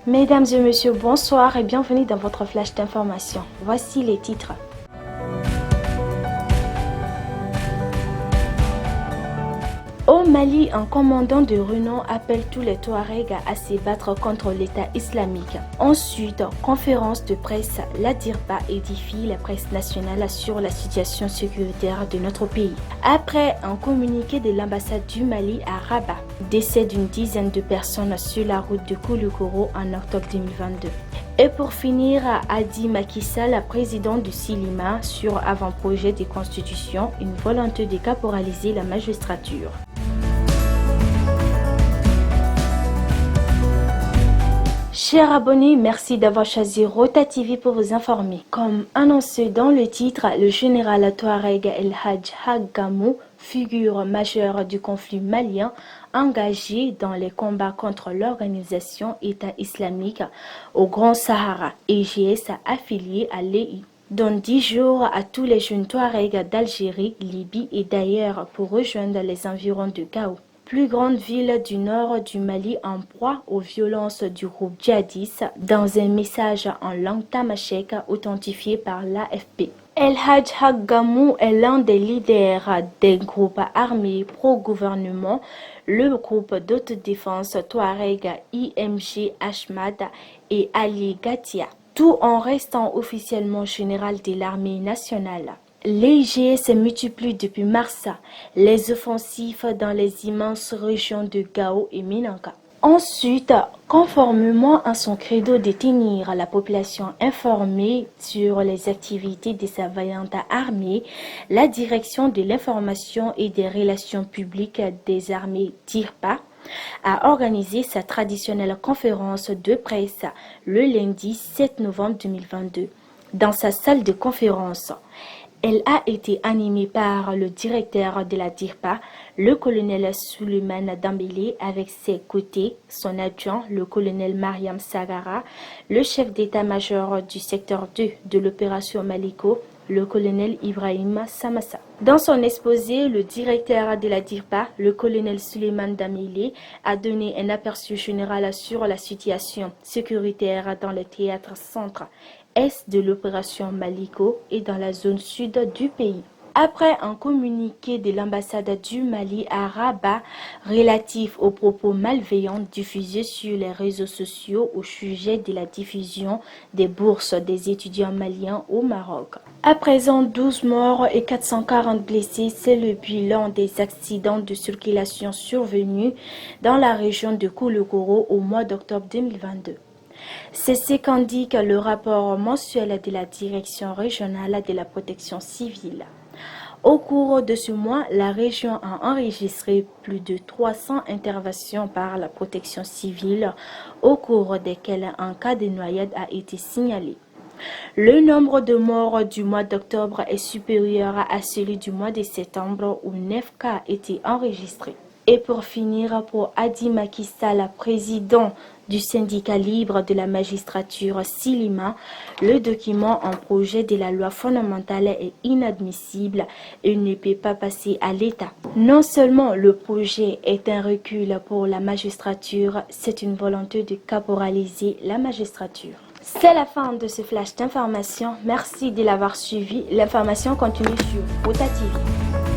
Mesdames et messieurs, bonsoir et bienvenue dans votre flash d'information. Voici les titres. Au Mali, un commandant de renom appelle tous les Touaregs à se battre contre l'État islamique. Ensuite, conférence de presse, la DIRPA édifie la presse nationale sur la situation sécuritaire de notre pays. Après un communiqué de l'ambassade du Mali à Rabat, décès d'une dizaine de personnes sur la route de Kouloukoro en octobre 2022. Et pour finir, Hadi Macky Sall, président du Silima, sur avant-projet de constitution, une volonté de caporaliser la magistrature. Chers abonnés, merci d'avoir choisi Rota TV pour vous informer. Comme annoncé dans le titre, le général Touareg El Hadj Haggamou, figure majeure du conflit malien, engagé dans les combats contre l'organisation État islamique au Grand Sahara, EGS affilié à l'EI, donne 10 jours à tous les jeunes Touaregs d'Algérie, Libye et d'ailleurs pour rejoindre les environs de Gao, plus grande ville du nord du Mali en proie aux violences du groupe djihadiste, dans un message en langue tamashek authentifié par l'AFP. El Hadj Haggamou est l'un des leaders des groupes armés pro-gouvernement, le groupe d'autodéfense Touareg IMG Ahmad et Ali Gatia, tout en restant officiellement général de l'armée nationale. Les se multiplient depuis mars, les offensifs dans les immenses régions de Gao et Minanka. Ensuite, conformément à son credo de tenir la population informée sur les activités de sa vaillante armée, la direction de l'information et des relations publiques des armées DIRPA a organisé sa traditionnelle conférence de presse le lundi 7 novembre 2022 dans sa salle de conférence. Elle a été animée par le directeur de la DIRPA, le colonel Souleymane Dambélé, avec ses côtés son adjoint, le colonel Mariam Sagara, le chef d'état-major du secteur 2 de l'opération Maliko, le colonel Ibrahim Samassa. Dans son exposé, le directeur de la DIRPA, le colonel Souleymane Dambélé, a donné un aperçu général sur la situation sécuritaire dans le théâtre centre est de l'opération Maliko et dans la zone sud du pays. Après un communiqué de l'ambassade du Mali à Rabat relatif aux propos malveillants diffusés sur les réseaux sociaux au sujet de la diffusion des bourses des étudiants maliens au Maroc. À présent, 12 morts et 440 blessés, c'est le bilan des accidents de circulation survenus dans la région de Kouloukoro au mois d'octobre 2022. C'est ce qu'indique le rapport mensuel de la Direction régionale de la protection civile. Au cours de ce mois, la région a enregistré plus de 300 interventions par la protection civile, au cours desquelles un cas de noyade a été signalé. Le nombre de morts du mois d'octobre est supérieur à celui du mois de septembre où 9 cas étaient enregistrés. Et pour finir, pour Hadi Macky Sall, président du syndicat libre de la magistrature Silima, le document en projet de la loi fondamentale est inadmissible et ne peut pas passer à l'État. Non seulement le projet est un recul pour la magistrature, c'est une volonté de caporaliser la magistrature. C'est la fin de ce flash d'information. Merci de l'avoir suivi. L'information continue sur Rota TV.